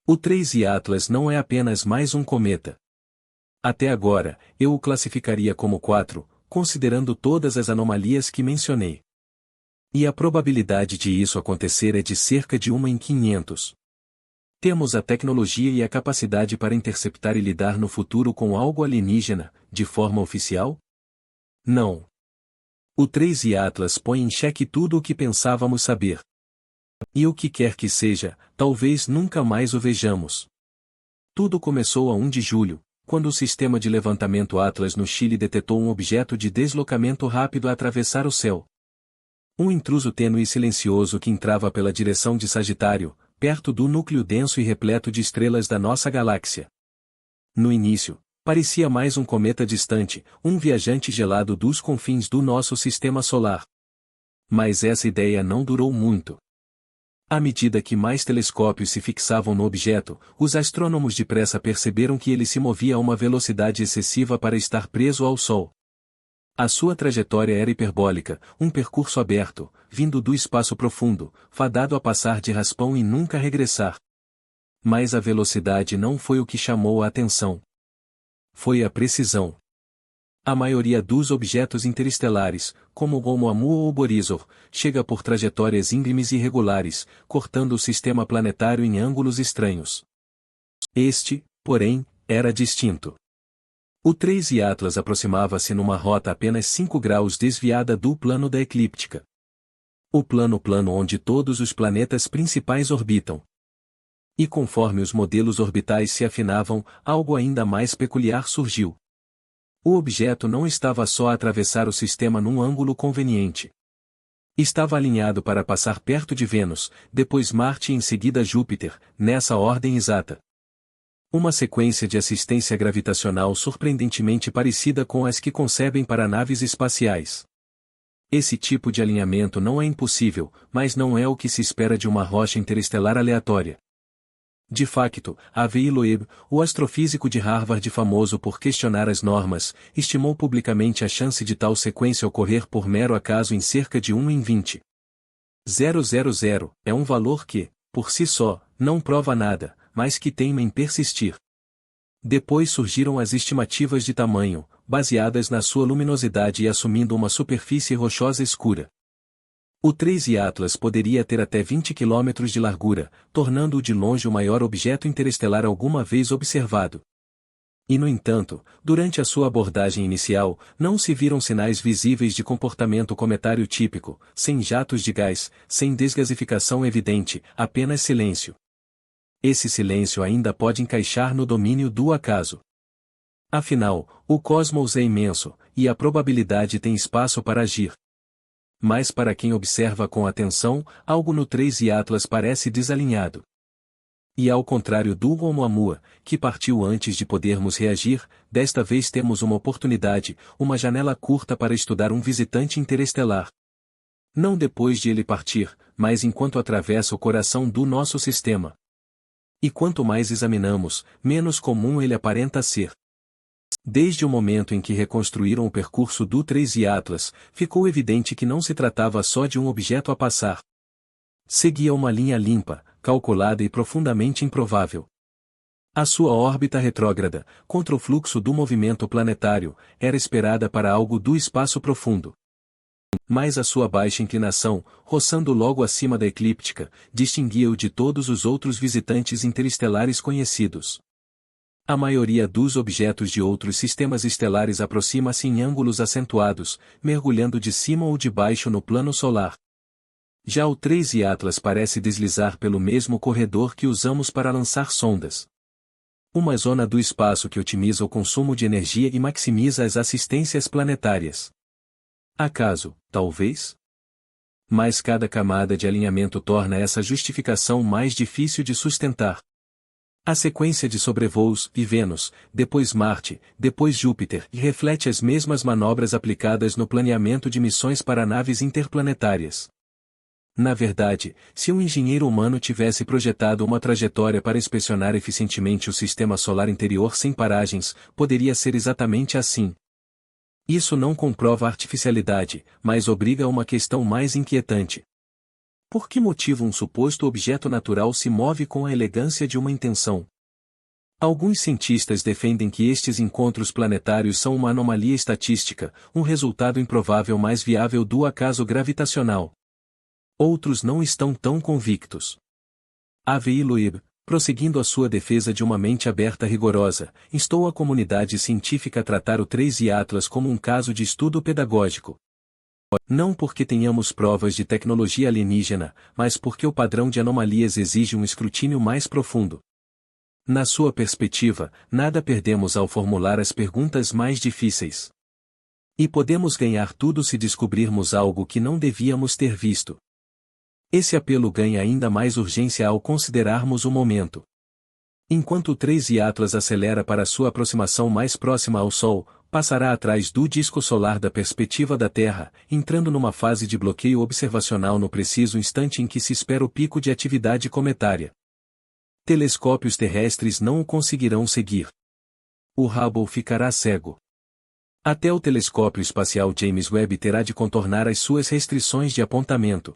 O 3i Atlas não é apenas mais um cometa. Até agora, eu o classificaria como 4, considerando todas as anomalias que mencionei. E a probabilidade de isso acontecer é de cerca de 1 em 500. Temos a tecnologia e a capacidade para interceptar e lidar no futuro com algo alienígena, de forma oficial? Não. O 3i Atlas põe em xeque tudo o que pensávamos saber. E o que quer que seja, talvez nunca mais o vejamos. Tudo começou a 1 de julho, quando o sistema de levantamento Atlas no Chile detectou um objeto de deslocamento rápido a atravessar o céu. Um intruso tênue e silencioso que entrava pela direção de Sagitário, perto do núcleo denso e repleto de estrelas da nossa galáxia. No início, parecia mais um cometa distante, um viajante gelado dos confins do nosso sistema solar. Mas essa ideia não durou muito. À medida que mais telescópios se fixavam no objeto, os astrônomos depressa perceberam que ele se movia a uma velocidade excessiva para estar preso ao Sol. A sua trajetória era hiperbólica, um percurso aberto, vindo do espaço profundo, fadado a passar de raspão e nunca regressar. Mas a velocidade não foi o que chamou a atenção. Foi a precisão. A maioria dos objetos interestelares, como o Oumuamua ou Borisov, chega por trajetórias íngremes e irregulares, cortando o sistema planetário em ângulos estranhos. Este, porém, era distinto. O 3i Atlas aproximava-se numa rota apenas 5 graus desviada do plano da eclíptica. O plano onde todos os planetas principais orbitam. E conforme os modelos orbitais se afinavam, algo ainda mais peculiar surgiu. O objeto não estava só a atravessar o sistema num ângulo conveniente. Estava alinhado para passar perto de Vênus, depois Marte e em seguida Júpiter, nessa ordem exata. Uma sequência de assistência gravitacional surpreendentemente parecida com as que concebem para naves espaciais. Esse tipo de alinhamento não é impossível, mas não é o que se espera de uma rocha interestelar aleatória. De facto, A.V. Loeb, o astrofísico de Harvard famoso por questionar as normas, estimou publicamente a chance de tal sequência ocorrer por mero acaso em cerca de 1 em 20. 000 é um valor que, por si só, não prova nada, mas que teima em persistir. Depois surgiram as estimativas de tamanho, baseadas na sua luminosidade e assumindo uma superfície rochosa escura. O 3i Atlas poderia ter até 20 km de largura, tornando-o de longe o maior objeto interestelar alguma vez observado. E no entanto, durante a sua abordagem inicial, não se viram sinais visíveis de comportamento cometário típico, sem jatos de gás, sem desgasificação evidente, apenas silêncio. Esse silêncio ainda pode encaixar no domínio do acaso. Afinal, o cosmos é imenso, e a probabilidade tem espaço para agir. Mas para quem observa com atenção, algo no 3i Atlas parece desalinhado. E ao contrário do Oumuamua, que partiu antes de podermos reagir, desta vez temos uma oportunidade, uma janela curta para estudar um visitante interestelar. Não depois de ele partir, mas enquanto atravessa o coração do nosso sistema. E quanto mais examinamos, menos comum ele aparenta ser. Desde o momento em que reconstruíram o percurso do 3i Atlas, ficou evidente que não se tratava só de um objeto a passar. Seguia uma linha limpa, calculada e profundamente improvável. A sua órbita retrógrada, contra o fluxo do movimento planetário, era esperada para algo do espaço profundo. Mas a sua baixa inclinação, roçando logo acima da eclíptica, distinguia-o de todos os outros visitantes interestelares conhecidos. A maioria dos objetos de outros sistemas estelares aproxima-se em ângulos acentuados, mergulhando de cima ou de baixo no plano solar. Já o 3i Atlas parece deslizar pelo mesmo corredor que usamos para lançar sondas. Uma zona do espaço que otimiza o consumo de energia e maximiza as assistências planetárias. Acaso, talvez? Mas cada camada de alinhamento torna essa justificação mais difícil de sustentar. A sequência de sobrevoos e Vênus, depois Marte, depois Júpiter, e reflete as mesmas manobras aplicadas no planeamento de missões para naves interplanetárias. Na verdade, se um engenheiro humano tivesse projetado uma trajetória para inspecionar eficientemente o sistema solar interior sem paragens, poderia ser exatamente assim. Isso não comprova a artificialidade, mas obriga a uma questão mais inquietante. Por que motivo um suposto objeto natural se move com a elegância de uma intenção? Alguns cientistas defendem que estes encontros planetários são uma anomalia estatística, um resultado improvável mais viável do acaso gravitacional. Outros não estão tão convictos. A.V. Loeb, prosseguindo a sua defesa de uma mente aberta rigorosa, instou a comunidade científica a tratar o 3I Atlas como um caso de estudo pedagógico. Não porque tenhamos provas de tecnologia alienígena, mas porque o padrão de anomalias exige um escrutínio mais profundo. Na sua perspectiva, nada perdemos ao formular as perguntas mais difíceis. E podemos ganhar tudo se descobrirmos algo que não devíamos ter visto. Esse apelo ganha ainda mais urgência ao considerarmos o momento. Enquanto o 3I Atlas acelera para sua aproximação mais próxima ao Sol, passará atrás do disco solar da perspectiva da Terra, entrando numa fase de bloqueio observacional no preciso instante em que se espera o pico de atividade cometária. Telescópios terrestres não o conseguirão seguir. O Hubble ficará cego. Até o telescópio espacial James Webb terá de contornar as suas restrições de apontamento.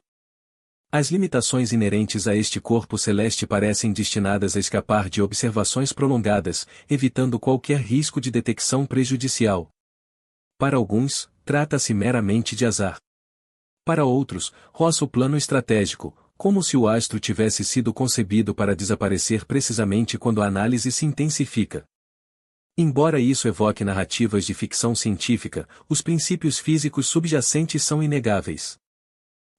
As limitações inerentes a este corpo celeste parecem destinadas a escapar de observações prolongadas, evitando qualquer risco de detecção prejudicial. Para alguns, trata-se meramente de azar. Para outros, roça o plano estratégico, como se o astro tivesse sido concebido para desaparecer precisamente quando a análise se intensifica. Embora isso evoque narrativas de ficção científica, os princípios físicos subjacentes são inegáveis.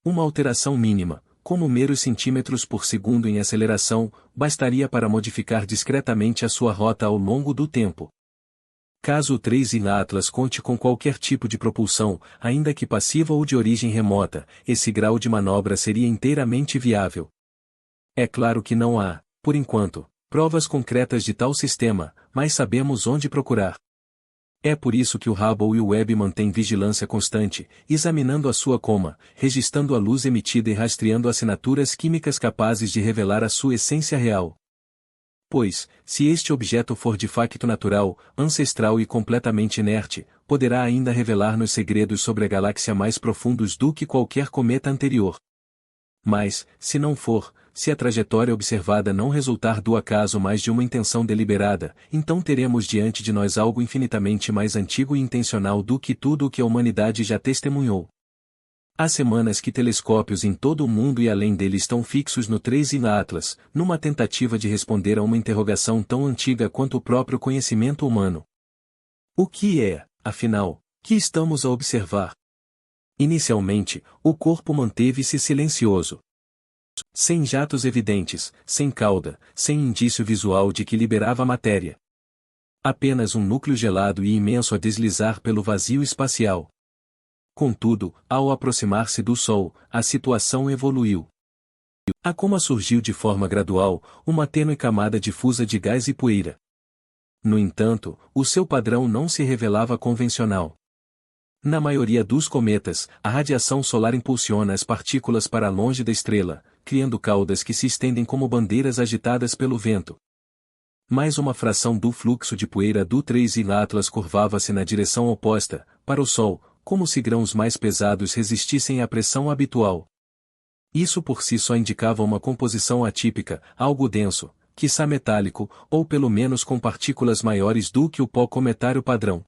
Uma alteração mínima, como meros centímetros por segundo em aceleração, bastaria para modificar discretamente a sua rota ao longo do tempo. Caso o 3I Atlas conte com qualquer tipo de propulsão, ainda que passiva ou de origem remota, esse grau de manobra seria inteiramente viável. É claro que não há, por enquanto, provas concretas de tal sistema, mas sabemos onde procurar. É por isso que o Hubble e o Webb mantêm vigilância constante, examinando a sua coma, registrando a luz emitida e rastreando assinaturas químicas capazes de revelar a sua essência real. Pois, se este objeto for de facto natural, ancestral e completamente inerte, poderá ainda revelar-nos segredos sobre a galáxia mais profundos do que qualquer cometa anterior. Mas, se não for, se a trajetória observada não resultar do acaso mais de uma intenção deliberada, então teremos diante de nós algo infinitamente mais antigo e intencional do que tudo o que a humanidade já testemunhou. Há semanas que telescópios em todo o mundo e além dele estão fixos no 3I Atlas, numa tentativa de responder a uma interrogação tão antiga quanto o próprio conhecimento humano. O que é, afinal, que estamos a observar? Inicialmente, o corpo manteve-se silencioso. Sem jatos evidentes, sem cauda, sem indício visual de que liberava matéria. Apenas um núcleo gelado e imenso a deslizar pelo vazio espacial. Contudo, ao aproximar-se do Sol, a situação evoluiu. A coma surgiu de forma gradual, uma tênue camada difusa de gás e poeira. No entanto, o seu padrão não se revelava convencional. Na maioria dos cometas, a radiação solar impulsiona as partículas para longe da estrela, criando caudas que se estendem como bandeiras agitadas pelo vento. Mais uma fração do fluxo de poeira do 3I Atlas curvava-se na direção oposta, para o Sol, como se grãos mais pesados resistissem à pressão habitual. Isso por si só indicava uma composição atípica, algo denso, quiçá metálico, ou pelo menos com partículas maiores do que o pó cometário padrão.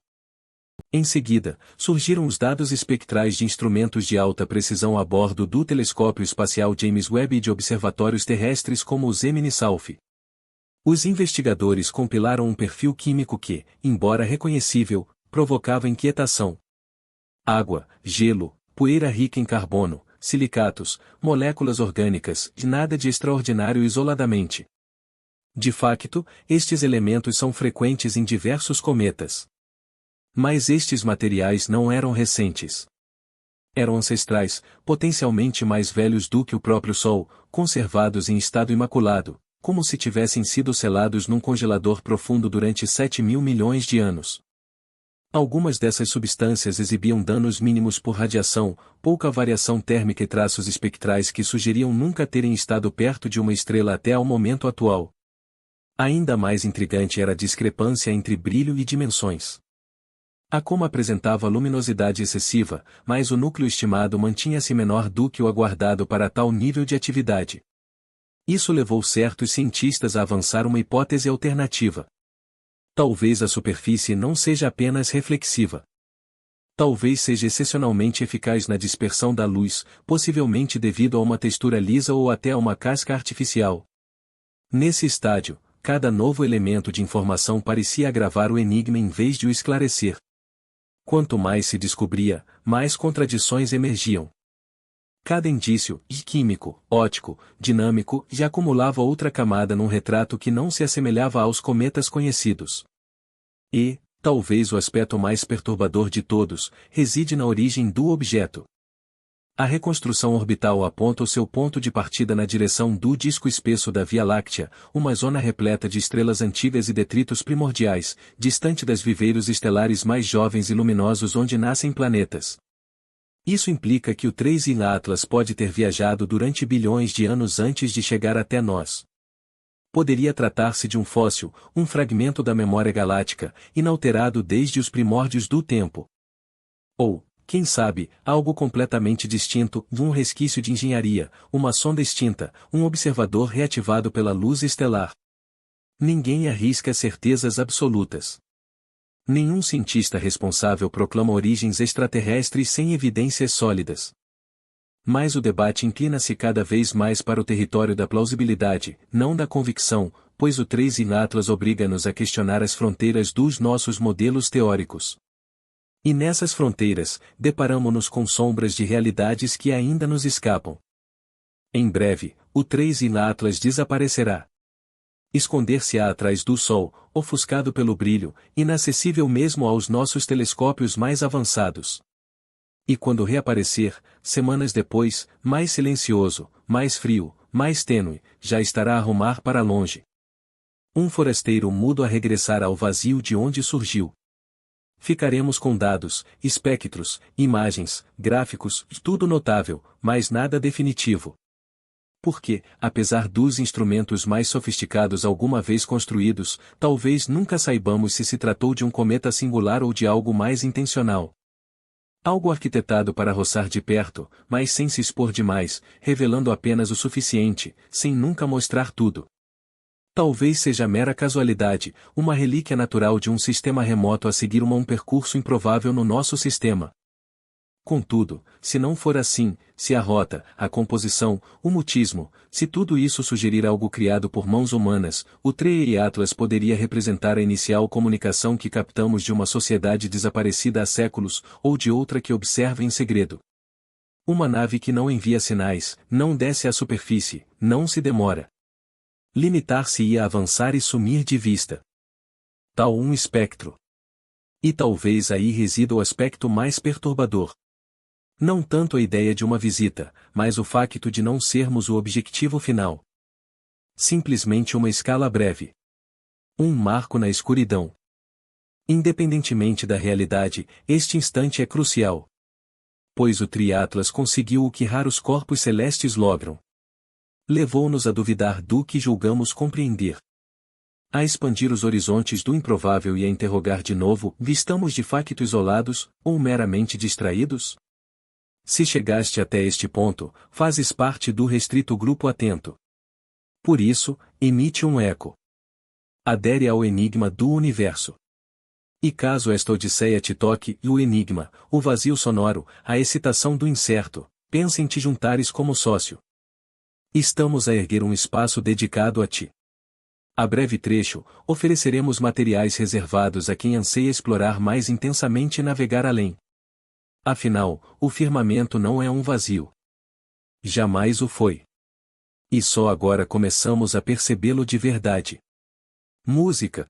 Em seguida, surgiram os dados espectrais de instrumentos de alta precisão a bordo do telescópio espacial James Webb e de observatórios terrestres como o Gemini South. Os investigadores compilaram um perfil químico que, embora reconhecível, provocava inquietação. Água, gelo, poeira rica em carbono, silicatos, moléculas orgânicas, e nada de extraordinário isoladamente. De facto, estes elementos são frequentes em diversos cometas. Mas estes materiais não eram recentes. Eram ancestrais, potencialmente mais velhos do que o próprio Sol, conservados em estado imaculado, como se tivessem sido selados num congelador profundo durante 7.000 milhões de anos. Algumas dessas substâncias exibiam danos mínimos por radiação, pouca variação térmica e traços espectrais que sugeriam nunca terem estado perto de uma estrela até ao momento atual. Ainda mais intrigante era a discrepância entre brilho e dimensões. A coma apresentava luminosidade excessiva, mas o núcleo estimado mantinha-se menor do que o aguardado para tal nível de atividade. Isso levou certos cientistas a avançar uma hipótese alternativa. Talvez a superfície não seja apenas reflexiva. Talvez seja excepcionalmente eficaz na dispersão da luz, possivelmente devido a uma textura lisa ou até a uma casca artificial. Nesse estágio, cada novo elemento de informação parecia agravar o enigma em vez de o esclarecer. Quanto mais se descobria, mais contradições emergiam. Cada indício, químico, óptico, dinâmico, já acumulava outra camada num retrato que não se assemelhava aos cometas conhecidos. E, talvez o aspecto mais perturbador de todos, reside na origem do objeto. A reconstrução orbital aponta o seu ponto de partida na direção do disco espesso da Via Láctea, uma zona repleta de estrelas antigas e detritos primordiais, distante das viveiros estelares mais jovens e luminosos onde nascem planetas. Isso implica que o 3I Atlas pode ter viajado durante bilhões de anos antes de chegar até nós. Poderia tratar-se de um fóssil, um fragmento da memória galáctica, inalterado desde os primórdios do tempo. Ou, quem sabe, algo completamente distinto, um resquício de engenharia, uma sonda extinta, um observador reativado pela luz estelar. Ninguém arrisca certezas absolutas. Nenhum cientista responsável proclama origens extraterrestres sem evidências sólidas. Mas o debate inclina-se cada vez mais para o território da plausibilidade, não da convicção, pois o 3I Atlas obriga-nos a questionar as fronteiras dos nossos modelos teóricos. E nessas fronteiras, deparamo-nos com sombras de realidades que ainda nos escapam. Em breve, o 3I Atlas desaparecerá. Esconder-se-á atrás do Sol, ofuscado pelo brilho, inacessível mesmo aos nossos telescópios mais avançados. E quando reaparecer, semanas depois, mais silencioso, mais frio, mais tênue, já estará a rumar para longe. Um forasteiro mudo a regressar ao vazio de onde surgiu. Ficaremos com dados, espectros, imagens, gráficos, tudo notável, mas nada definitivo. Porque, apesar dos instrumentos mais sofisticados alguma vez construídos, talvez nunca saibamos se tratou de um cometa singular ou de algo mais intencional. Algo arquitetado para roçar de perto, mas sem se expor demais, revelando apenas o suficiente, sem nunca mostrar tudo. Talvez seja mera casualidade, uma relíquia natural de um sistema remoto a seguir um percurso improvável no nosso sistema. Contudo, se não for assim, se a rota, a composição, o mutismo, se tudo isso sugerir algo criado por mãos humanas, o 3I Atlas poderia representar a inicial comunicação que captamos de uma sociedade desaparecida há séculos, ou de outra que observa em segredo. Uma nave que não envia sinais, não desce à superfície, não se demora. Limitar-se-ia a avançar e sumir de vista. Tal um espectro. E talvez aí resida o aspecto mais perturbador. Não tanto a ideia de uma visita, mas o facto de não sermos o objetivo final. Simplesmente uma escala breve. Um marco na escuridão. Independentemente da realidade, este instante é crucial. Pois o Triatlas conseguiu o que raros corpos celestes logram. Levou-nos a duvidar do que julgamos compreender. A expandir os horizontes do improvável e a interrogar de novo, estamos de facto isolados, ou meramente distraídos? Se chegaste até este ponto, fazes parte do restrito grupo atento. Por isso, emite um eco. Adere ao enigma do universo. E caso esta odisseia te toque, o enigma, o vazio sonoro, a excitação do incerto, pensa em te juntares como sócio. Estamos a erguer um espaço dedicado a ti. A breve trecho, ofereceremos materiais reservados a quem anseia explorar mais intensamente e navegar além. Afinal, o firmamento não é um vazio. Jamais o foi. E só agora começamos a percebê-lo de verdade. Música.